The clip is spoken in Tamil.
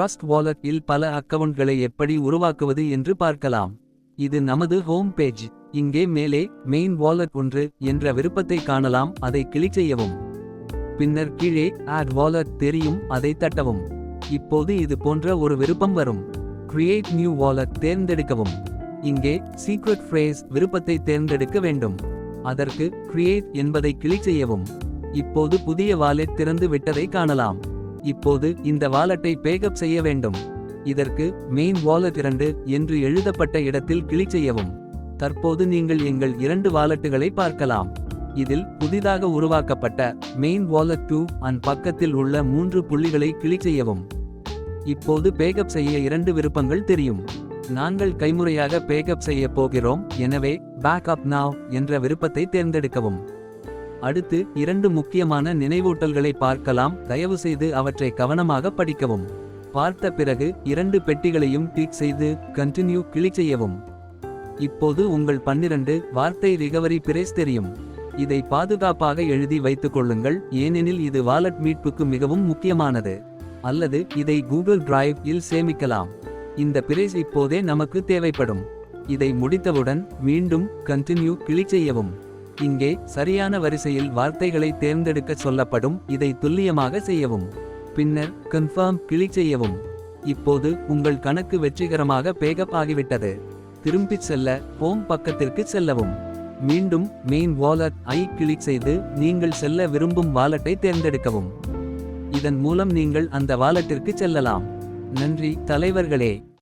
ட்ரஸ்ட் வாலெட் இல் பல அக்கவுண்ட்களை எப்படி உருவாக்குவது என்று பார்க்கலாம். இது நமது ஹோம் பேஜ். இங்கே மேலே மெயின் வாலெட் 1 என்ற விருப்பத்தை காணலாம். அதை கிளிக் செய்யவும். பின்னர் கீழே ஆட் வாலெட் தெரியும், அதை தட்டவும். இப்போது இது போன்ற ஒரு விருப்பம் வரும். கிரியேட் நியூ வாலெட் தேர்ந்தெடுக்கவும். இங்கே சீக்ரெட் ஃப்ரேஸ் விருப்பத்தை தேர்ந்தெடுக்க வேண்டும். அதற்கு கிரியேட் என்பதை கிளிக் செய்யவும். இப்போது புதிய வாலெட் திறந்து விட்டதை காணலாம். இப்போது இந்த வாலெட்டை பேக்கப் செய்ய வேண்டும். இதற்கு மெயின் வாலெட் 2 என்று எழுதப்பட்ட இடத்தில் கிளிக் செய்யவும். தற்போது நீங்கள் எங்கள் 2 வாலெட்டுகளை பார்க்கலாம். இதில் புதிதாக உருவாக்கப்பட்ட மெயின் வாலெட் 2 அன் பக்கத்தில் உள்ள 3 புள்ளிகளை கிளிக் செய்யவும். இப்போது பேக்கப் செய்ய 2 விருப்பங்கள் தெரியும். நாங்கள் கைமுறையாக பேக்கப் செய்ய போகிறோம், எனவே பேக்கப் நவ் என்ற விருப்பத்தை தேர்ந்தெடுக்கவும். அடுத்து 2 முக்கியமான நினைவூட்டல்களை பார்க்கலாம். தயவுசெய்து அவற்றை கவனமாக படிக்கவும். பார்த்த பிறகு 2 பெட்டிகளையும் டிக் செய்து கண்டினியூ கிளிக் செய்யவும். இப்போது உங்கள் 12 வார்த்தை ரிகவரி பிரேஸ் தெரியும். இதை பாதுகாப்பாக எழுதி வைத்துக் கொள்ளுங்கள், ஏனெனில் இது வாலெட் மீட்புக்கு மிகவும் முக்கியமானது. அல்லது இதை கூகுள் டிரைவ் இல் சேமிக்கலாம். இந்த பிரேஸ் இப்போதே நமக்கு தேவைப்படும். இதை முடித்தவுடன் மீண்டும் கண்டினியூ கிளிக் செய்யவும். இங்கே சரியான வரிசையில் வார்த்தைகளை தேர்ந்தெடுக்க சொல்லப்படும். இதை துல்லியமாக செய்யவும். பின்னர் கன்ஃபார்ம் கிளிக் செய்யவும். இப்போது உங்கள் கணக்கு வெற்றிகரமாக பேக்கப் ஆகிவிட்டது. திரும்பிச் செல்ல ஹோம் பக்கத்திற்கு செல்லவும். மீண்டும் மெயின் வாலெட் ஐ கிளிக் செய்து நீங்கள் செல்ல விரும்பும் வாலெட்டை தேர்ந்தெடுக்கவும். இதன் மூலம் நீங்கள் அந்த வாலெட்டிற்கு செல்லலாம். நன்றி தலைவர்களே.